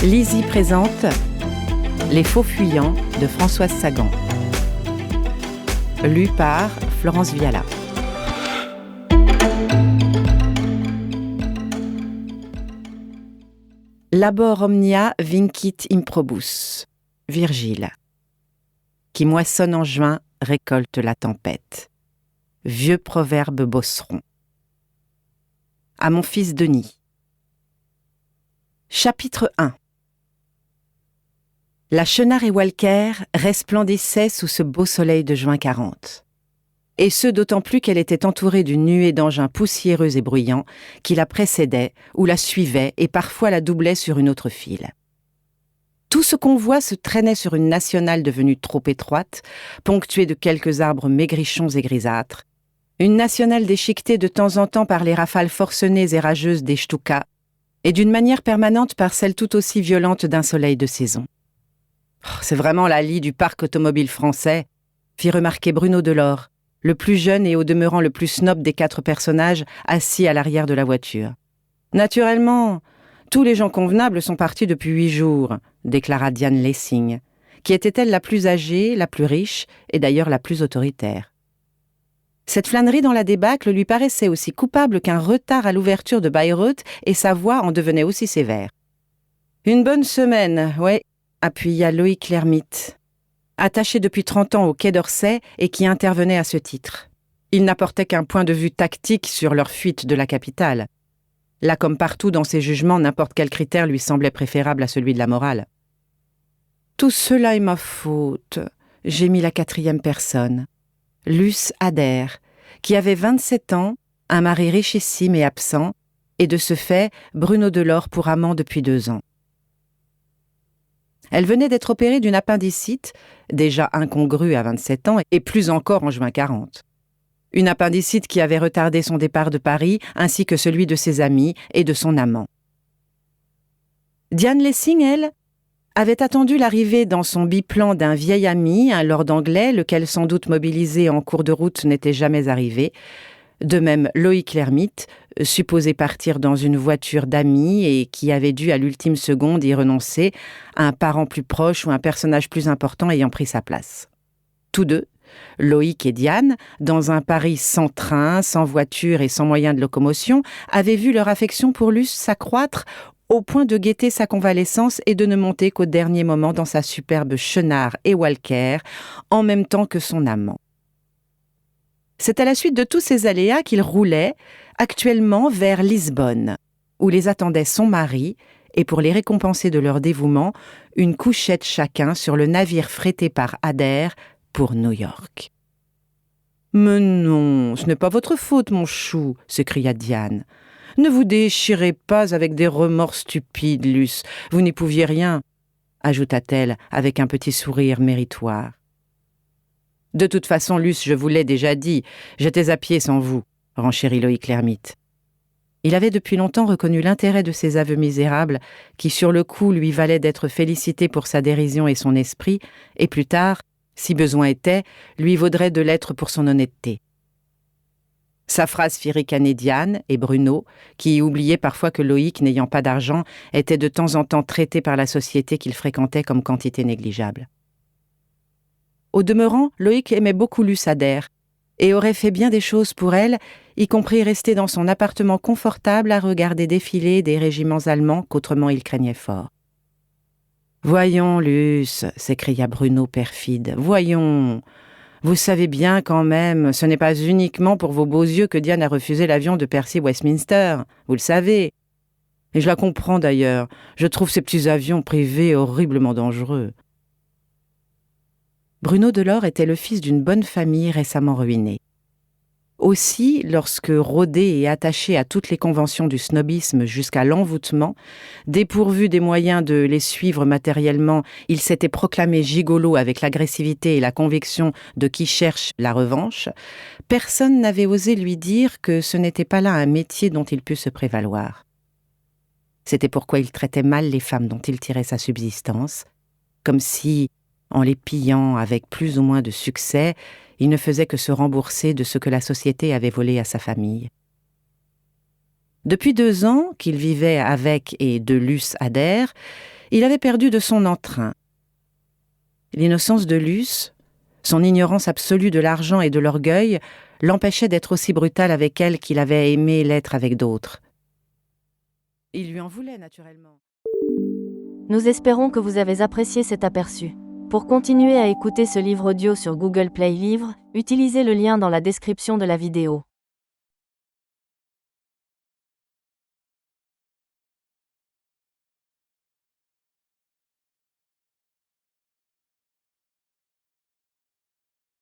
Lizzie présente Les Faux Fuyants de Françoise Sagan. Lu par Florence Viala. Labor omnia vincit improbus. Virgile. Qui moissonne en juin, récolte la tempête. Vieux proverbe bosseron. À mon fils Denis. Chapitre 1. La Chenard et Walker resplendissaient sous ce beau soleil de juin 40. Et ce d'autant plus qu'elle était entourée d'une nuée d'engins poussiéreux et bruyants qui la précédaient ou la suivaient et parfois la doublaient sur une autre file. Tout ce convoi se traînait sur une nationale devenue trop étroite, ponctuée de quelques arbres maigrichons et grisâtres, une nationale déchiquetée de temps en temps par les rafales forcenées et rageuses des Stuka, et d'une manière permanente par celle tout aussi violente d'un soleil de saison. « C'est vraiment la lie du parc automobile français », fit remarquer Bruno Delors, le plus jeune et au demeurant le plus snob des 4 personnages assis à l'arrière de la voiture. « Naturellement, tous les gens convenables sont partis depuis 8 jours, déclara Diane Lessing, qui était-elle la plus âgée, la plus riche et d'ailleurs la plus autoritaire. Cette flânerie dans la débâcle lui paraissait aussi coupable qu'un retard à l'ouverture de Bayreuth et sa voix en devenait aussi sévère. « Une bonne semaine, ouais », appuya Loïc l'ermite, attaché depuis 30 ans au Quai d'Orsay et qui intervenait à ce titre. Il n'apportait qu'un point de vue tactique sur leur fuite de la capitale. Là comme partout dans ses jugements, n'importe quel critère lui semblait préférable à celui de la morale. « Tout cela est ma faute », gémit la 4e personne. Luce Adair, qui avait 27 ans, un mari richissime et absent, et de ce fait, Bruno Delors pour amant depuis 2 ans. Elle venait d'être opérée d'une appendicite, déjà incongrue à 27 ans, et plus encore en juin 40. Une appendicite qui avait retardé son départ de Paris, ainsi que celui de ses amis et de son amant. Diane Lessing, elle, avait attendu l'arrivée dans son biplan d'un vieil ami, un lord anglais, lequel sans doute mobilisé en cours de route n'était jamais arrivé. De même Loïc l'ermite, supposé partir dans une voiture d'amis et qui avait dû à l'ultime seconde y renoncer, un parent plus proche ou un personnage plus important ayant pris sa place. Tous deux, Loïc et Diane, dans un Paris sans train, sans voiture et sans moyen de locomotion, avaient vu leur affection pour Luce s'accroître au point de guetter sa convalescence et de ne monter qu'au dernier moment dans sa superbe Chenard et Walker, en même temps que son amant. C'est à la suite de tous ces aléas qu'ils roulaient, actuellement vers Lisbonne, où les attendait son mari, et pour les récompenser de leur dévouement, une couchette chacun sur le navire frété par Adair pour New York. « Mais non, ce n'est pas votre faute, mon chou !» s'écria Diane. « Ne vous déchirez pas avec des remords stupides, Luce, vous n'y pouviez rien !» ajouta-t-elle avec un petit sourire méritoire. « De toute façon, Luce, je vous l'ai déjà dit, j'étais à pied sans vous, » renchérit Loïc l'ermite. Il avait depuis longtemps reconnu l'intérêt de ces aveux misérables qui, sur le coup, lui valaient d'être félicité pour sa dérision et son esprit, et plus tard, si besoin était, lui vaudrait de l'être pour son honnêteté. Sa phrase fit ricaner Diane et Bruno, qui oubliaient parfois que Loïc, n'ayant pas d'argent, était de temps en temps traité par la société qu'il fréquentait comme quantité négligeable. Au demeurant, Loïc aimait beaucoup Luce Adair et aurait fait bien des choses pour elle, y compris rester dans son appartement confortable à regarder défiler des régiments allemands qu'autrement il craignait fort. « Voyons, Luce, s'écria Bruno perfide, « voyons. Vous savez bien quand même, ce n'est pas uniquement pour vos beaux yeux que Diane a refusé l'avion de Percy-Westminster, vous le savez. Et je la comprends d'ailleurs, je trouve ces petits avions privés horriblement dangereux. » Bruno Delors était le fils d'une bonne famille récemment ruinée. Aussi, lorsque, rodé et attaché à toutes les conventions du snobisme jusqu'à l'envoûtement, dépourvu des moyens de les suivre matériellement, il s'était proclamé gigolo avec l'agressivité et la conviction de qui cherche la revanche, personne n'avait osé lui dire que ce n'était pas là un métier dont il pût se prévaloir. C'était pourquoi il traitait mal les femmes dont il tirait sa subsistance, comme si, en les pillant avec plus ou moins de succès, il ne faisait que se rembourser de ce que la société avait volé à sa famille. Depuis 2 ans qu'il vivait avec et de Luce Adair, Il avait perdu de son entrain. L'innocence de Luce, son ignorance absolue de l'argent et de l'orgueil, l'empêchaient d'être aussi brutal avec elle qu'il avait aimé l'être avec d'autres. Il lui en voulait naturellement. Nous espérons que vous avez apprécié cet aperçu. Pour continuer à écouter ce livre audio sur Google Play Livres, utilisez le lien dans la description de la vidéo.